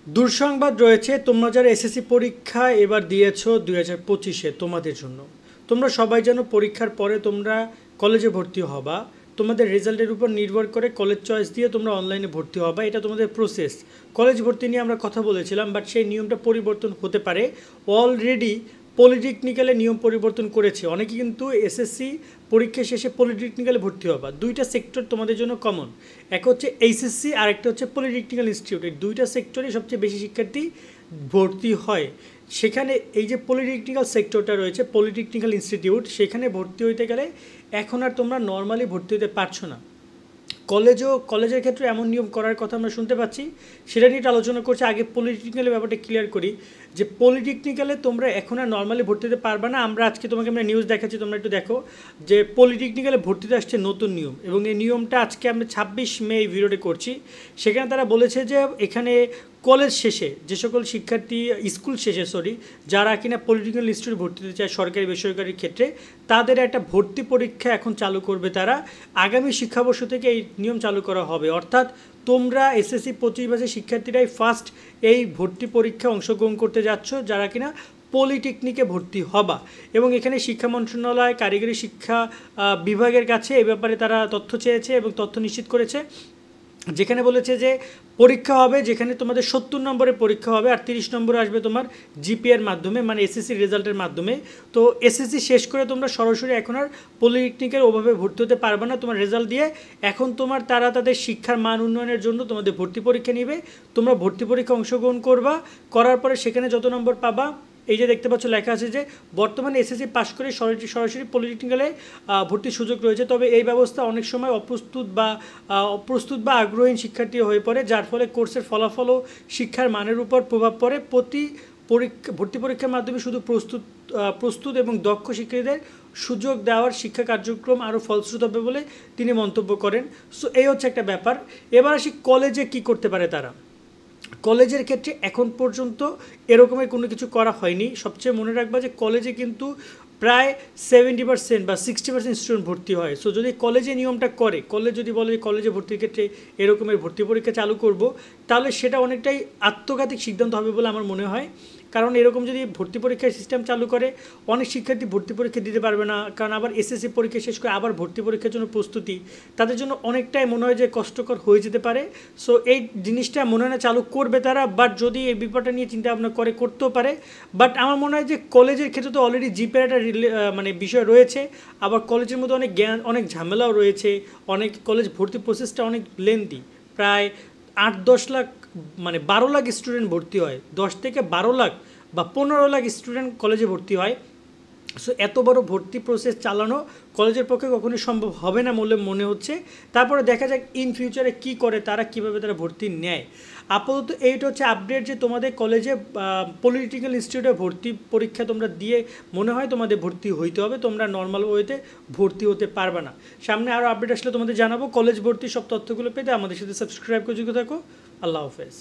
দুঃসংবাদ রয়েছে, তোমরা যারা এসএসসি পরীক্ষা এবার দিয়েছো 2025-এ তোমাদের জন্য। তোমরা সবাই জানো পরীক্ষার পরে তোমরা কলেজে ভর্তি হবা। তোমাদের রেজাল্টের উপর নির্ভর করে কলেজ চয়েস দিয়ে তোমরা অনলাইনে ভর্তি হবা, এটা তোমাদের প্রসেস। কলেজ ভর্তি নিয়ে আমরা কথা বলেছিলাম, বাট সেই নিয়মটা পরিবর্তন হতে পারে। অলরেডি পলিটেকনিক্যালে নিয়ম পরিবর্তন করেছে। অনেকে কিন্তু এসএসসি পরীক্ষা শেষে পলিটেকনিক্যালে ভর্তি হবা। দুইটা সেক্টর তোমাদের জন্য কমন, এক হচ্ছে এইচএসসি আর একটা হচ্ছে পলিটেকনিক্যাল ইনস্টিটিউট। এই দুইটা সেক্টরে সবচেয়ে বেশি শিক্ষার্থী ভর্তি হয়। সেখানে এই যে পলিটেকনিক্যাল সেক্টরটা রয়েছে, পলিটেকনিক্যাল ইনস্টিটিউট, সেখানে ভর্তি হইতে গেলে এখন আর তোমরা নর্মালি ভর্তি হতে পারছো না। কলেজের ক্ষেত্রে এমন নিয়ম করার কথা আমরা শুনতে পাচ্ছি, সেটা নিয়ে আলোচনা করছি। আগে পলিটেকনিক্যালের ব্যাপারটা ক্লিয়ার করি যে পলিটেকনিক্যালে তোমরা এখন আর নর্মালি ভর্তি হতে পারবে না। আজকে তোমাকে আমরা নিউজ দেখাচ্ছি, তোমরা একটু দেখো যে পলিটেকনিক্যালে ভর্তিতে আসছে নতুন নিয়ম, এবং এই নিয়মটা আজকে আমরা 26 মে এই ভিডিওটি করছি। সেখানে তারা বলেছে যে এখানে কলেজ শেষে যে সকল শিক্ষার্থী স্কুল শেষে যারা কিনা পলিটেকনিক্যাল ইনস্টিটিউট ভর্তি হতে চায় সরকারি বেসরকারি ক্ষেত্রে, তাদের একটা ভর্তি পরীক্ষা এখন চালু করবে তারা। আগামী শিক্ষাবর্ষ থেকে এই নিয়ম চালু করা হবে, অর্থাৎ তোমরা এসএসসি 25 শিক্ষার্থীরাই ফার্স্ট এই ভর্তি পরীক্ষায় অংশগ্রহণ করতে যাচ্ছ যারা কিনা পলিটেকনিকে ভর্তি হবা। এবং এখানে শিক্ষা মন্ত্রণালয় কারিগরি শিক্ষা বিভাগের কাছে এ ব্যাপারে তারা তথ্য চেয়েছে এবং তথ্য নিশ্চিত করেছে, যেখানে বলেছে যে পরীক্ষা হবে, যেখানে তোমাদের 70 নম্বরের পরীক্ষা হবে আর 30 নম্বরে আসবে তোমার জিপিএর মাধ্যমে, মানে এসএসসি রেজাল্টের মাধ্যমে। তো এসএসসি শেষ করে তোমরা সরাসরি এখন আর পলিটেকনিক্যাল ওভাবে ভর্তি হতে পারবে না তোমার রেজাল্ট দিয়ে। এখন তারা তাদের শিক্ষার মান উন্নয়নের জন্য তোমাদের ভর্তি পরীক্ষা নেবে। তোমরা ভর্তি পরীক্ষা অংশগ্রহণ করার পরে সেখানে যত নম্বর পাবা, এই যে দেখতে পাচ্ছ লেখা আছে যে বর্তমানে এসএসসি পাস করে সরাসরি পলিটেকনিক্যালে ভর্তির সুযোগ রয়েছে। তবে এই ব্যবস্থা অনেক সময় অপ্রস্তুত বা আগ্রহীন শিক্ষার্থী হয়ে পড়ে, যার ফলে কোর্সের ফলাফল ও শিক্ষার মানের উপর প্রভাব পড়ে। ভর্তি পরীক্ষার মাধ্যমে শুধু প্রস্তুত এবং দক্ষ শিক্ষার্থীদের সুযোগ দেওয়ার শিক্ষা কার্যক্রম আরও ফলপ্রসূ হবে বলে তিনি মন্তব্য করেন। সো এই হচ্ছে একটা ব্যাপার। এবার আসি কলেজে কি করতে পারে তারা। কলেজের ক্ষেত্রে এখন পর্যন্ত এরকমের কোনো কিছু করা হয়নি। সবচেয়ে মনে রাখবা যে কলেজে কিন্তু প্রায় 70% বা 60% স্টুডেন্ট ভর্তি হয়। সো যদি কলেজে নিয়মটা করে, কলেজ যদি বলে কলেজে ভর্তির ক্ষেত্রে এরকমের ভর্তি পরীক্ষা চালু করব, তাহলে সেটা অনেকটাই আত্মঘাতী সিদ্ধান্ত হবে বলে আমার মনে হয়। কারণ এরকম যদি ভর্তি পরীক্ষার সিস্টেম চালু করে, অনেক শিক্ষার্থী ভর্তি পরীক্ষা দিতে পারবে না, কারণ আবার এসএসসি পরীক্ষা শেষ করে আবার ভর্তি পরীক্ষার জন্য প্রস্তুতি তাদের জন্য অনেকটাই মনে হয় যে কষ্টকর হয়ে যেতে পারে। সো এই জিনিসটা মনে হয় না চালু করবে তারা, বাট যদি এই ব্যাপারটা নিয়ে চিন্তা ভাবনা করতেও পারে। বাট আমার মনে হয় যে কলেজের ক্ষেত্রে তো অলরেডি জিপের একটা মানে বিষয় রয়েছে, আবার কলেজের মধ্যে অনেক ঝামেলাও রয়েছে। অনেক কলেজ ভর্তি প্রসেসটা অনেক লেন্দি, প্রায় 8-10 লাখ মানে 12 লাখ স্টুডেন্ট ভর্তি হয়, 10 থেকে 12 লাখ বা 15 লাখ স্টুডেন্ট কলেজে ভর্তি হয়। সো এত বড় ভর্তি প্রসেস চালানো কলেজের পক্ষে কখনোই সম্ভব হবে না বলে মনে হচ্ছে। তারপরে দেখা যাক ইন ফিউচারে কী করে তারা, কীভাবে তারা ভর্তি নেয়। আপাতত এইটা হচ্ছে আপডেট যে তোমাদের কলেজে পলিটেকনিক্যাল ইনস্টিটিউটে ভর্তি পরীক্ষা তোমরা দিয়ে মনে হয় তোমাদের ভর্তি হইতে হবে, তোমরা নর্মাল ওয়েতে ভর্তি হতে পারবে না। সামনে আরও আপডেট আসলে তোমাদের জানাবো। কলেজ ভর্তির সব তথ্যগুলো পেতে আমাদের সাথে সাবস্ক্রাইব করে যুক্ত থাকো। আল্লাহ হাফেজ।